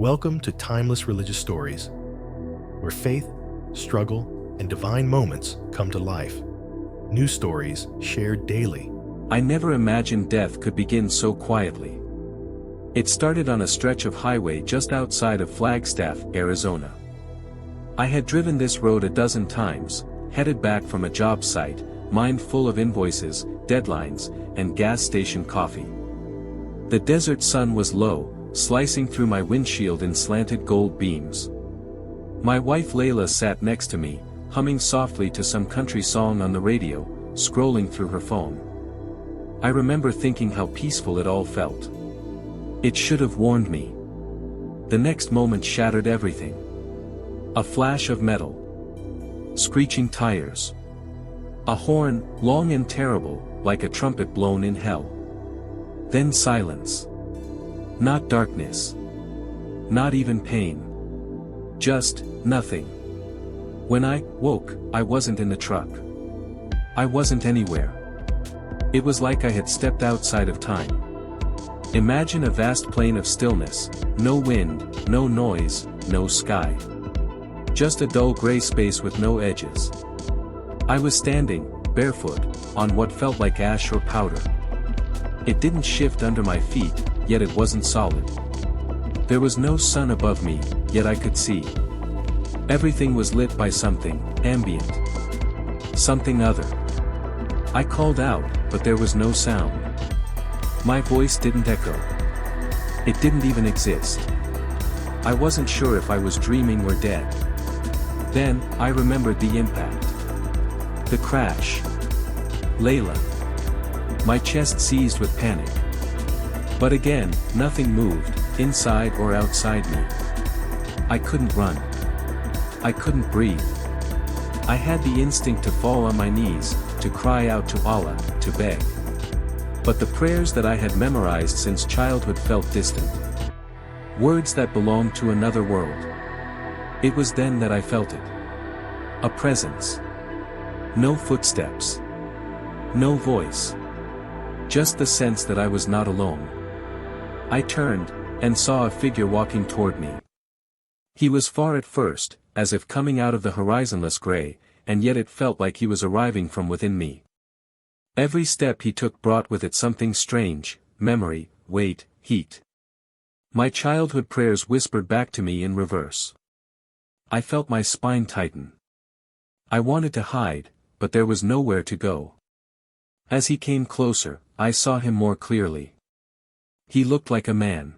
Welcome to Timeless Religious Stories, where faith, struggle, and divine moments come to life. New stories shared daily. I never imagined death could begin so quietly. It started on a stretch of highway just outside of Flagstaff, Arizona. I had driven this road a dozen times, headed back from a job site, mind full of invoices, deadlines, and gas station coffee. The desert sun was low, slicing through my windshield in slanted gold beams. My wife Layla sat next to me, humming softly to some country song on the radio, scrolling through her phone. I remember thinking how peaceful it all felt. It should have warned me. The next moment shattered everything. A flash of metal. Screeching tires. A horn, long and terrible, like a trumpet blown in hell. Then silence. Not darkness. Not even pain. Just nothing. When I woke, I wasn't in the truck. I wasn't anywhere. It was like I had stepped outside of time. Imagine a vast plain of stillness, no wind, no noise, no sky. Just a dull gray space with no edges. I was standing, barefoot, on what felt like ash or powder. It didn't shift under my feet, yet it wasn't solid. There was no sun above me, yet I could see. Everything was lit by something, ambient. Something other. I called out, but there was no sound. My voice didn't echo. It didn't even exist. I wasn't sure if I was dreaming or dead. Then, I remembered the impact. The crash. Layla. My chest seized with panic. But again, nothing moved, inside or outside me. I couldn't run. I couldn't breathe. I had the instinct to fall on my knees, to cry out to Allah, to beg. But the prayers that I had memorized since childhood felt distant. Words that belonged to another world. It was then that I felt it. A presence. No footsteps. No voice. Just the sense that I was not alone. I turned, and saw a figure walking toward me. He was far at first, as if coming out of the horizonless gray, and yet it felt like he was arriving from within me. Every step he took brought with it something strange, memory, weight, heat. My childhood prayers whispered back to me in reverse. I felt my spine tighten. I wanted to hide, but there was nowhere to go. As he came closer, I saw him more clearly. He looked like a man.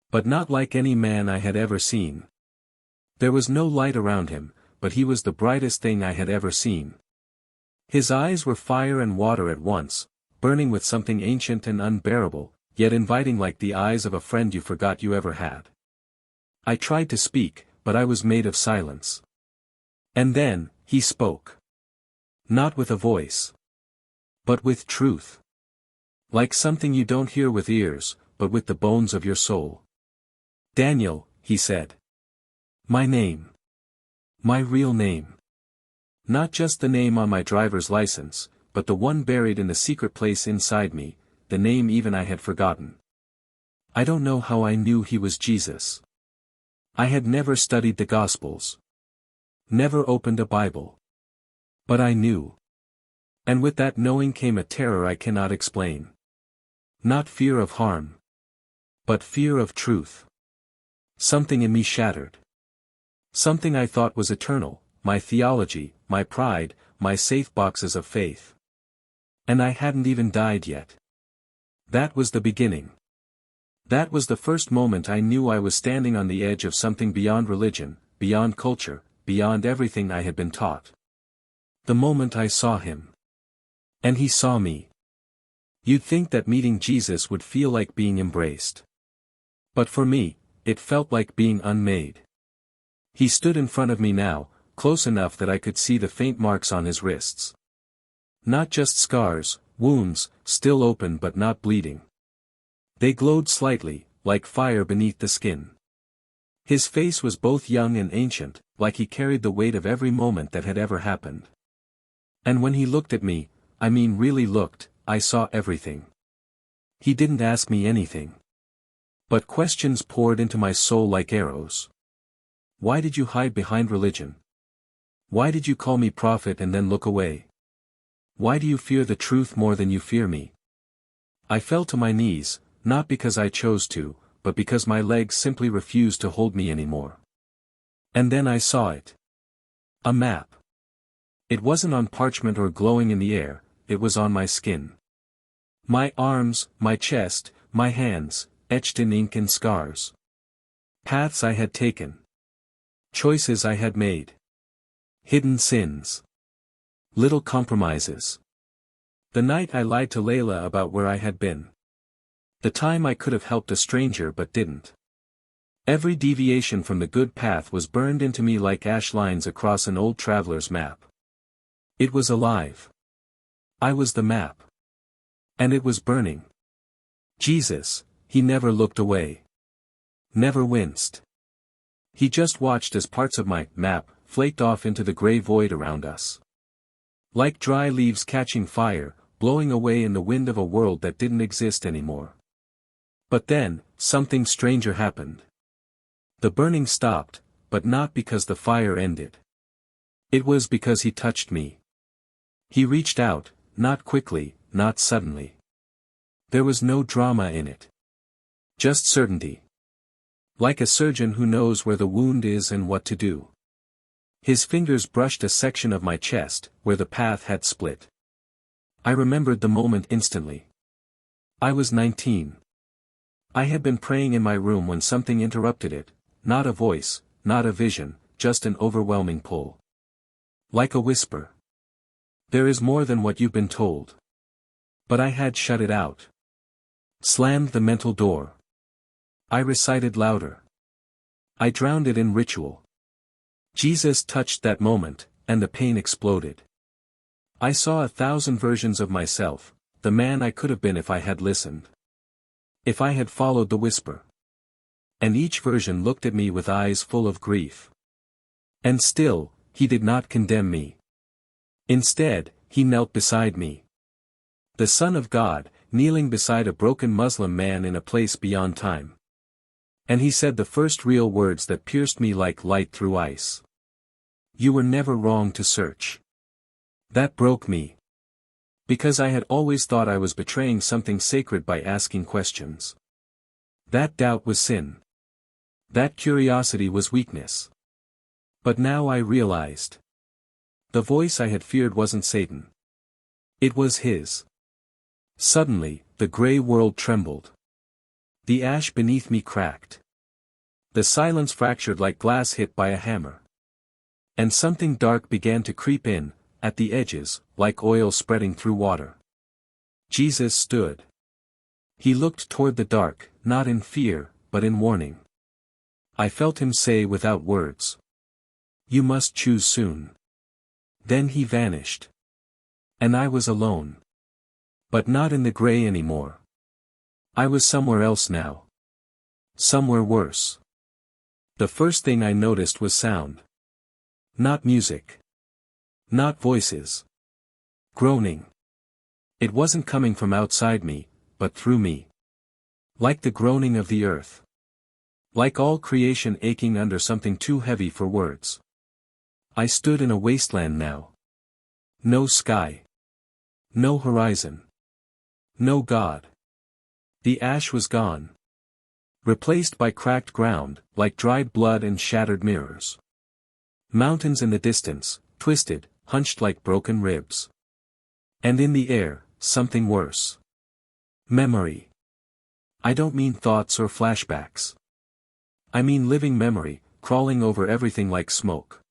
But not like any man I had ever seen. There was no light around him, but he was the brightest thing I had ever seen. His eyes were fire and water at once, burning with something ancient and unbearable, yet inviting like the eyes of a friend you forgot you ever had. I tried to speak, but I was made of silence. And then, he spoke. Not with a voice. But with truth. Like something you don't hear with ears, but with the bones of your soul. Daniel, he said. My name. My real name. Not just the name on my driver's license, but the one buried in the secret place inside me, the name even I had forgotten. I don't know how I knew he was Jesus. I had never studied the Gospels. Never opened a Bible. But I knew. And with that knowing came a terror I cannot explain. Not fear of harm. But fear of truth. Something in me shattered. Something I thought was eternal, my theology, my pride, my safe boxes of faith. And I hadn't even died yet. That was the beginning. That was the first moment I knew I was standing on the edge of something beyond religion, beyond culture, beyond everything I had been taught. The moment I saw him. And he saw me. You'd think that meeting Jesus would feel like being embraced. But for me, it felt like being unmade. He stood in front of me now, close enough that I could see the faint marks on his wrists. Not just scars, wounds, still open but not bleeding. They glowed slightly, like fire beneath the skin. His face was both young and ancient, like he carried the weight of every moment that had ever happened. And when he looked at me, I mean really looked, I saw everything. He didn't ask me anything. But questions poured into my soul like arrows. Why did you hide behind religion? Why did you call me prophet and then look away? Why do you fear the truth more than you fear me? I fell to my knees, not because I chose to, but because my legs simply refused to hold me anymore. And then I saw it. A map. It wasn't on parchment or glowing in the air, it was on my skin. My arms, my chest, my hands, etched in ink and scars. Paths I had taken. Choices I had made. Hidden sins. Little compromises. The night I lied to Layla about where I had been. The time I could have helped a stranger but didn't. Every deviation from the good path was burned into me like ash lines across an old traveler's map. It was alive. I was the map. And it was burning. Jesus, he never looked away. Never winced. He just watched as parts of my map flaked off into the gray void around us. Like dry leaves catching fire, blowing away in the wind of a world that didn't exist anymore. But then, something stranger happened. The burning stopped, but not because the fire ended. It was because he touched me. He reached out, not quickly, not suddenly. There was no drama in it. Just certainty. Like a surgeon who knows where the wound is and what to do. His fingers brushed a section of my chest, where the path had split. I remembered the moment instantly. I was 19. I had been praying in my room when something interrupted it, not a voice, not a vision, just an overwhelming pull. Like a whisper. There is more than what you've been told. But I had shut it out. Slammed the mental door. I recited louder. I drowned it in ritual. Jesus touched that moment, and the pain exploded. I saw 1,000 versions of myself, the man I could have been if I had listened. If I had followed the whisper. And each version looked at me with eyes full of grief. And still, he did not condemn me. Instead, he knelt beside me. The Son of God, kneeling beside a broken Muslim man in a place beyond time. And he said the first real words that pierced me like light through ice. You were never wrong to search. That broke me. Because I had always thought I was betraying something sacred by asking questions. That doubt was sin. That curiosity was weakness. But now I realized. The voice I had feared wasn't Satan. It was his. Suddenly, the gray world trembled. The ash beneath me cracked. The silence fractured like glass hit by a hammer. And something dark began to creep in, at the edges, like oil spreading through water. Jesus stood. He looked toward the dark, not in fear, but in warning. I felt him say without words. You must choose soon. Then he vanished. And I was alone. But not in the gray anymore. I was somewhere else now. Somewhere worse. The first thing I noticed was sound. Not music. Not voices. Groaning. It wasn't coming from outside me, but through me. Like the groaning of the earth. Like all creation aching under something too heavy for words. I stood in a wasteland now. No sky. No horizon. No God. The ash was gone. Replaced by cracked ground, like dried blood and shattered mirrors. Mountains in the distance, twisted, hunched like broken ribs. And in the air, something worse. Memory. I don't mean thoughts or flashbacks. I mean living memory, crawling over everything like smoke.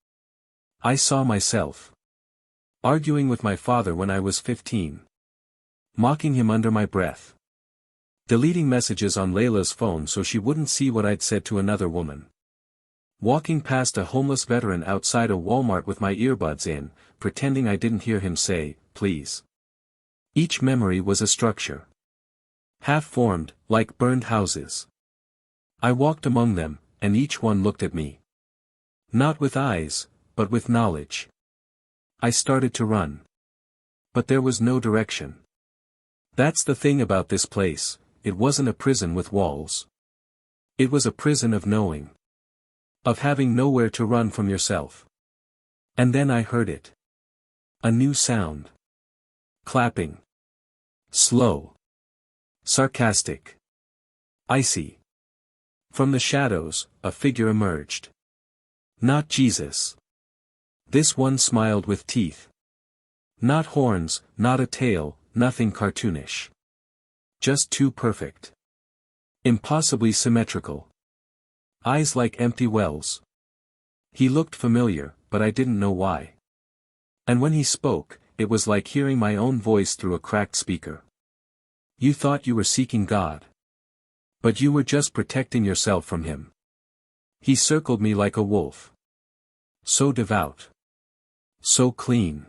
I saw myself. Arguing with my father when I was 15. Mocking him under my breath. Deleting messages on Layla's phone so she wouldn't see what I'd said to another woman. Walking past a homeless veteran outside a Walmart with my earbuds in, pretending I didn't hear him say, please. Each memory was a structure. Half-formed, like burned houses. I walked among them, and each one looked at me. Not with eyes, but with knowledge. I started to run. But there was no direction. That's the thing about this place, it wasn't a prison with walls. It was a prison of knowing. Of having nowhere to run from yourself. And then I heard it. A new sound. Clapping. Slow. Sarcastic. Icy. From the shadows, a figure emerged. Not Jesus. This one smiled with teeth. Not horns, not a tail, nothing cartoonish. Just too perfect. Impossibly symmetrical. Eyes like empty wells. He looked familiar, but I didn't know why. And when he spoke, it was like hearing my own voice through a cracked speaker. You thought you were seeking God. But you were just protecting yourself from him. He circled me like a wolf. So devout. So clean.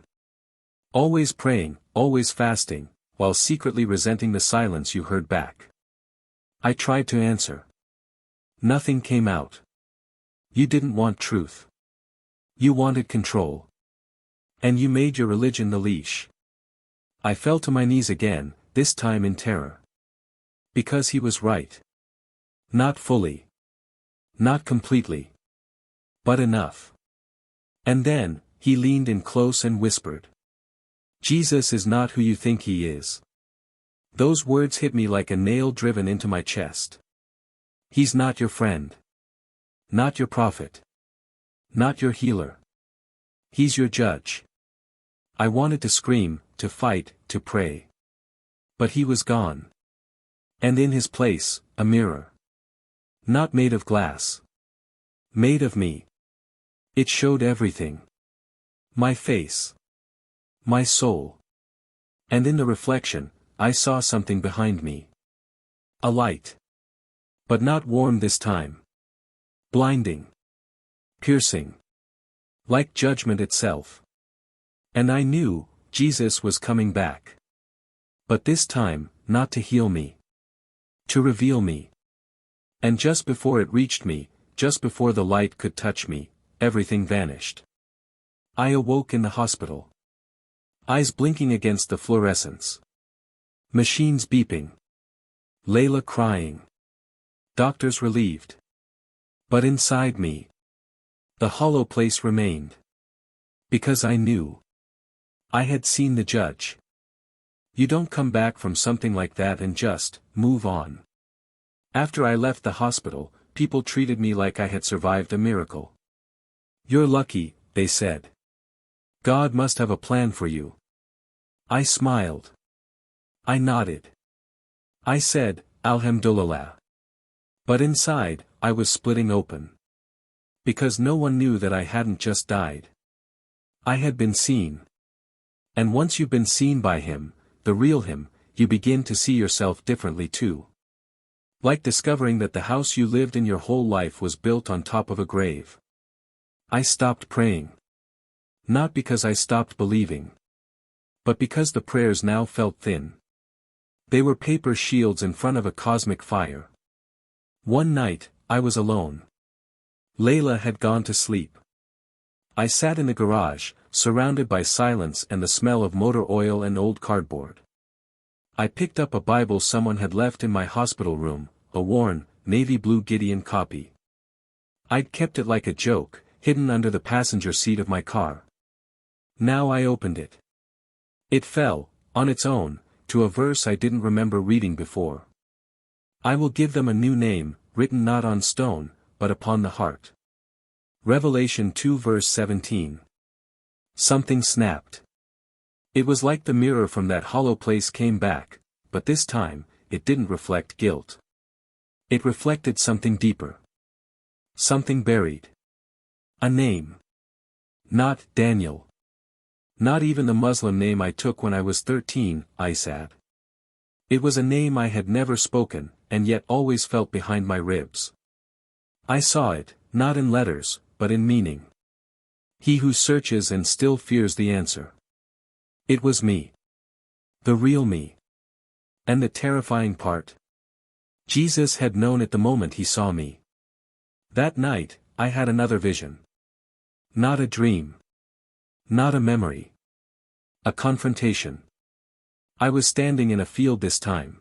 Always praying, always fasting, while secretly resenting the silence you heard back. I tried to answer. Nothing came out. You didn't want truth. You wanted control. And you made your religion the leash. I fell to my knees again, this time in terror. Because he was right. Not fully. Not completely. But enough. And then, he leaned in close and whispered. Jesus is not who you think he is. Those words hit me like a nail driven into my chest. He's not your friend. Not your prophet. Not your healer. He's your judge. I wanted to scream, to fight, to pray. But he was gone. And in his place, a mirror. Not made of glass. Made of me. It showed everything. My face. My soul. And in the reflection, I saw something behind me. A light. But not warm this time. Blinding. Piercing. Like judgment itself. And I knew, Jesus was coming back. But this time, not to heal me. To reveal me. And just before it reached me, just before the light could touch me, everything vanished. I awoke in the hospital. Eyes blinking against the fluorescence. Machines beeping. Layla crying. Doctors relieved. But inside me, the hollow place remained. Because I knew. I had seen the judge. You don't come back from something like that and just move on. After I left the hospital, people treated me like I had survived a miracle. You're lucky, they said. God must have a plan for you. I smiled. I nodded. I said, Alhamdulillah. But inside, I was splitting open. Because no one knew that I hadn't just died. I had been seen. And once you've been seen by him, the real him, you begin to see yourself differently too. Like discovering that the house you lived in your whole life was built on top of a grave. I stopped praying. Not because I stopped believing. But because the prayers now felt thin. They were paper shields in front of a cosmic fire. One night, I was alone. Layla had gone to sleep. I sat in the garage, surrounded by silence and the smell of motor oil and old cardboard. I picked up a Bible someone had left in my hospital room, a worn, navy blue Gideon copy. I'd kept it like a joke, hidden under the passenger seat of my car. Now I opened it. It fell, on its own, to a verse I didn't remember reading before. I will give them a new name, written not on stone, but upon the heart. Revelation 2 verse 17. Something snapped. It was like the mirror from that hollow place came back, but this time, it didn't reflect guilt. It reflected something deeper. Something buried. A name. Not Daniel. Not even the Muslim name I took when I was 13, Isad. It was a name I had never spoken, and yet always felt behind my ribs. I saw it, not in letters, but in meaning. He who searches and still fears the answer. It was me. The real me. And the terrifying part? Jesus had known it the moment he saw me. That night, I had another vision. Not a dream. Not a memory. A confrontation. I was standing in a field this time.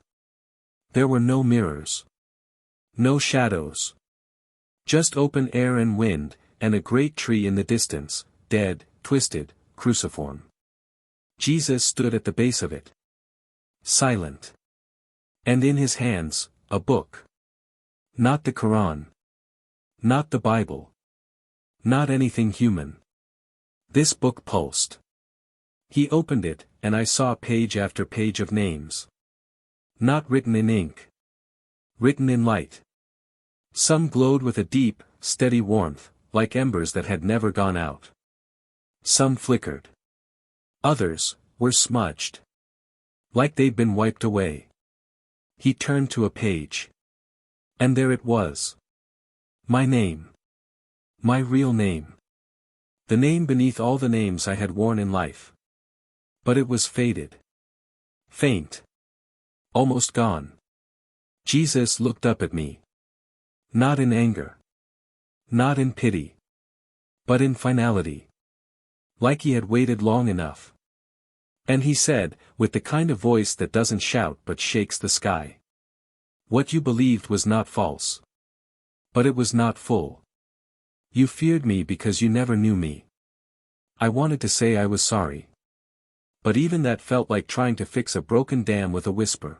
There were no mirrors. No shadows. Just open air and wind, and a great tree in the distance, dead, twisted, cruciform. Jesus stood at the base of it. Silent. And in his hands, a book. Not the Quran. Not the Bible. Not anything human. This book pulsed. He opened it, and I saw page after page of names. Not written in ink. Written in light. Some glowed with a deep, steady warmth, like embers that had never gone out. Some flickered. Others were smudged. Like they'd been wiped away. He turned to a page. And there it was. My name. My real name. The name beneath all the names I had worn in life. But it was faded. Faint. Almost gone. Jesus looked up at me. Not in anger. Not in pity. But in finality. Like he had waited long enough. And he said, with the kind of voice that doesn't shout but shakes the sky. What you believed was not false. But it was not full. You feared me because you never knew me. I wanted to say I was sorry. But even that felt like trying to fix a broken dam with a whisper.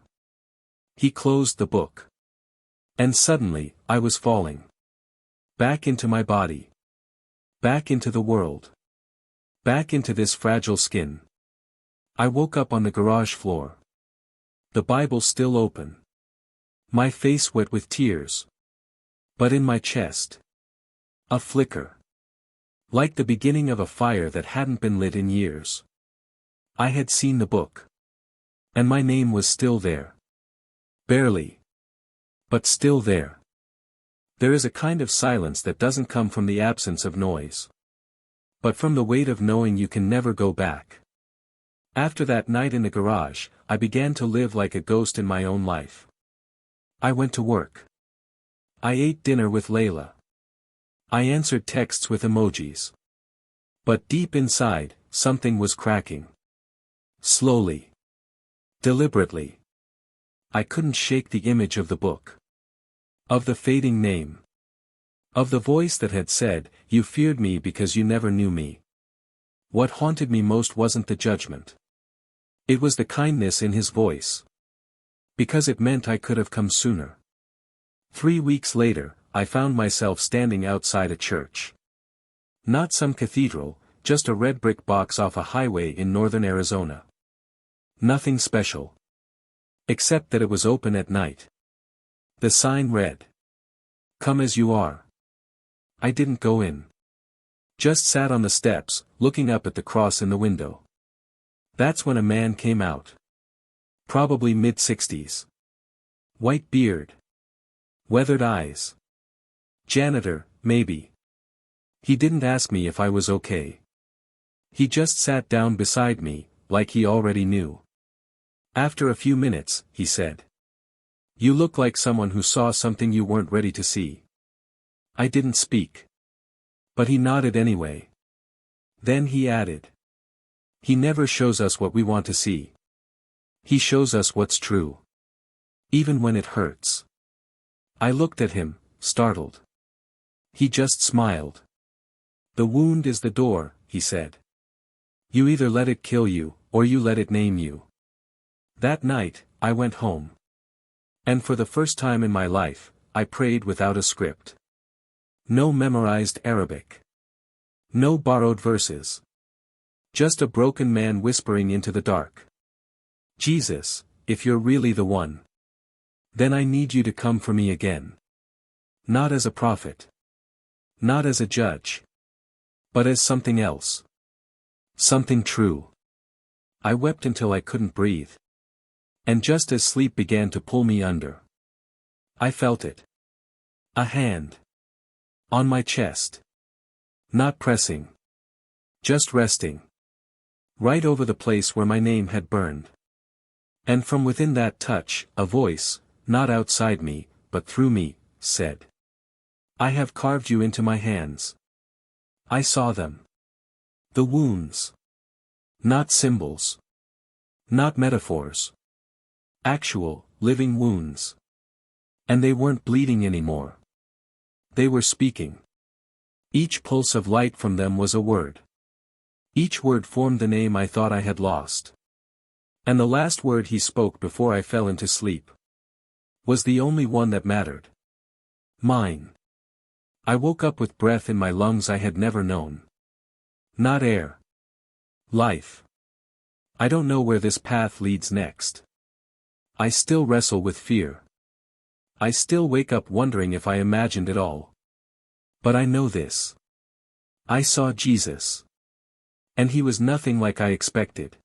He closed the book. And suddenly, I was falling. Back into my body. Back into the world. Back into this fragile skin. I woke up on the garage floor. The Bible still open. My face wet with tears. But in my chest. A flicker. Like the beginning of a fire that hadn't been lit in years. I had seen the book. And my name was still there. Barely. But still there. There is a kind of silence that doesn't come from the absence of noise. But from the weight of knowing you can never go back. After that night in the garage, I began to live like a ghost in my own life. I went to work. I ate dinner with Layla. I answered texts with emojis. But deep inside, something was cracking. Slowly. Deliberately. I couldn't shake the image of the book. Of the fading name. Of the voice that had said, you feared me because you never knew me. What haunted me most wasn't the judgment. It was the kindness in his voice. Because it meant I could have come sooner. 3 weeks later, I found myself standing outside a church. Not some cathedral, just a red brick box off a highway in northern Arizona. Nothing special. Except that it was open at night. The sign read. Come as you are. I didn't go in. Just sat on the steps, looking up at the cross in the window. That's when a man came out. Probably mid-60s. White beard. Weathered eyes. Janitor, maybe. He didn't ask me if I was okay. He just sat down beside me, like he already knew. After a few minutes, he said. You look like someone who saw something you weren't ready to see. I didn't speak. But he nodded anyway. Then he added. He never shows us what we want to see. He shows us what's true. Even when it hurts. I looked at him, startled. He just smiled. The wound is the door, he said. You either let it kill you, or you let it name you. That night, I went home. And for the first time in my life, I prayed without a script. No memorized Arabic. No borrowed verses. Just a broken man whispering into the dark. Jesus, if you're really the one. Then I need you to come for me again. Not as a prophet. Not as a judge. But as something else. Something true. I wept until I couldn't breathe. And just as sleep began to pull me under. I felt it. A hand. On my chest. Not pressing. Just resting. Right over the place where my name had burned. And from within that touch, a voice, not outside me, but through me, said. I have carved you into my hands. I saw them. The wounds. Not symbols. Not metaphors. Actual, living wounds. And they weren't bleeding anymore. They were speaking. Each pulse of light from them was a word. Each word formed the name I thought I had lost. And the last word he spoke before I fell into sleep was the only one that mattered. Mine. I woke up with breath in my lungs I had never known. Not air. Life. I don't know where this path leads next. I still wrestle with fear. I still wake up wondering if I imagined it all. But I know this. I saw Jesus. And he was nothing like I expected.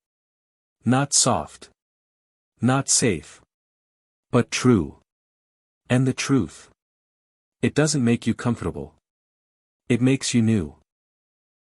Not soft. Not safe. But true. And the truth. It doesn't make you comfortable. It makes you new.